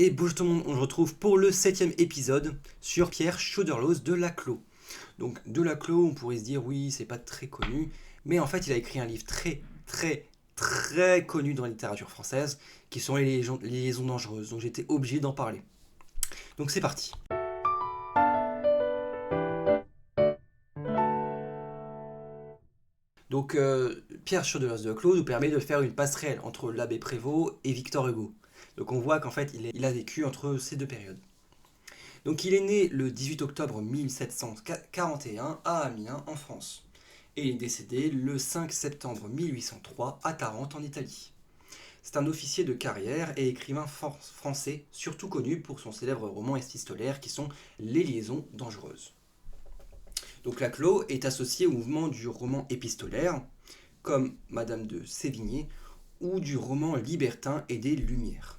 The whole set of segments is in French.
Et bonjour tout le monde, on se retrouve pour le 7e épisode sur Pierre Choderlos de Laclos. Donc de Laclos, on pourrait se dire oui, c'est pas très connu, mais en fait il a écrit un livre très connu dans la littérature française, qui sont les liaisons dangereuses, donc j'étais obligé d'en parler. Donc c'est parti. Donc Pierre Choderlos de Laclos nous permet de faire une passerelle entre l'abbé Prévost et Victor Hugo. Donc on voit qu'en fait il a vécu entre ces deux périodes. Donc il est né le 18 octobre 1741 à Amiens en France. Et il est décédé le 5 septembre 1803 à Tarente en Italie. C'est un officier de carrière et écrivain français, surtout connu pour son célèbre roman épistolaire qui sont Les liaisons dangereuses. Donc Laclos est associé au mouvement du roman épistolaire, comme Madame de Sévigné, ou du roman libertin et des Lumières.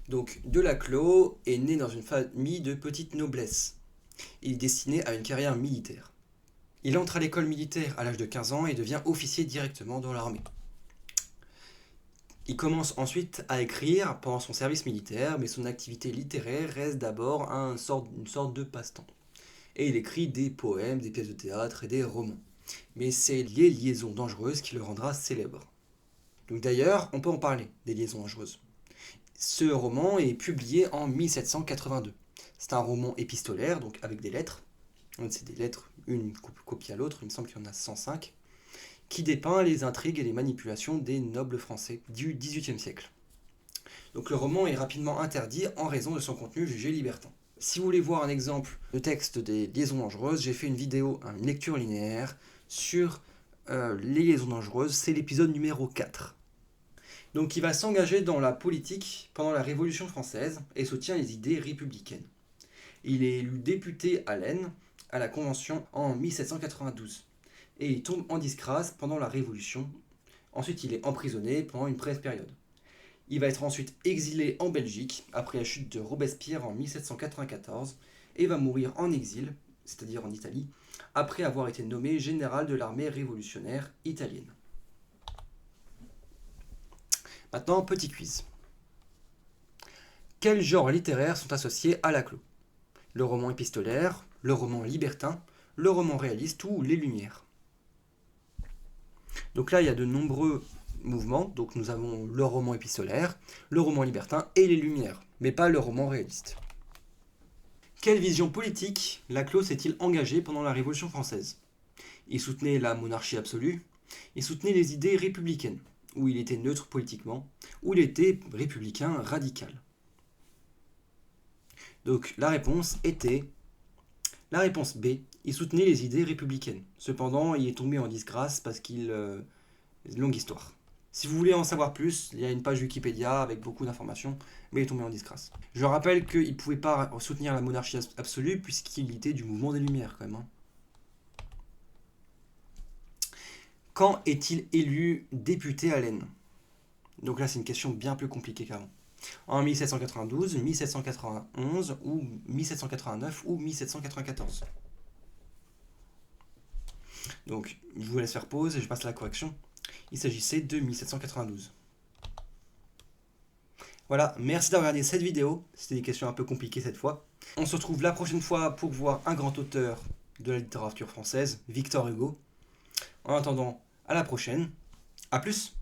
Donc Delaclos est né dans une famille de petite noblesse. Il est destiné à une carrière militaire. Il entre à l'école militaire à l'âge de 15 ans et devient officier directement dans l'armée. Il commence ensuite à écrire pendant son service militaire, mais son activité littéraire reste d'abord une sorte de passe-temps. Et il écrit des poèmes, des pièces de théâtre et des romans. Mais c'est les liaisons dangereuses qui le rendra célèbre. Donc d'ailleurs, on peut en parler, des liaisons dangereuses. Ce roman est publié en 1782. C'est un roman épistolaire, donc avec des lettres. C'est des lettres, une copie à l'autre, il me semble qu'il y en a 105, qui dépeint les intrigues et les manipulations des nobles français du XVIIIe siècle. Donc le roman est rapidement interdit en raison de son contenu jugé libertin. Si vous voulez voir un exemple de texte des liaisons dangereuses, j'ai fait une vidéo, une lecture linéaire sur les liaisons dangereuses, c'est l'épisode numéro 4. Donc il va s'engager dans la politique pendant la Révolution française et soutient les idées républicaines. Il est élu député à l'Aisne à la Convention en 1792 et il tombe en disgrâce pendant la Révolution. Ensuite il est emprisonné pendant une brève période. Il va être ensuite exilé en Belgique après la chute de Robespierre en 1794 et va mourir en exil, c'est-à-dire en Italie, après avoir été nommé général de l'armée révolutionnaire italienne. Maintenant, petit quiz. Quels genres littéraires sont associés à Laclos? Le roman épistolaire, le roman libertin, le roman réaliste ou les Lumières? Donc là, il y a de nombreux mouvements. Donc nous avons le roman épistolaire, le roman libertin et les Lumières, mais pas le roman réaliste. Quelle vision politique Laclos s'est-il engagé pendant la Révolution française? Il soutenait la monarchie absolue, il soutenait les idées républicaines, où il était neutre politiquement, où il était républicain radical. Donc la réponse était la réponse B, il soutenait les idées républicaines. Cependant, il est tombé en disgrâce parce qu'il... longue histoire. Si vous voulez en savoir plus, il y a une page Wikipédia avec beaucoup d'informations, mais il est tombé en disgrâce. Je rappelle qu'il ne pouvait pas soutenir la monarchie absolue puisqu'il était du mouvement des Lumières quand même. Quand est-il élu député à l'Aisne? Donc là, c'est une question bien plus compliquée qu'avant. En 1792, 1791 ou 1789 ou 1794. Donc, je vous laisse faire pause et je passe à la correction. Il s'agissait de 1792. Voilà, merci d'avoir regardé cette vidéo. C'était des questions un peu compliquées cette fois. On se retrouve la prochaine fois pour voir un grand auteur de la littérature française, Victor Hugo. En attendant, à la prochaine. A plus!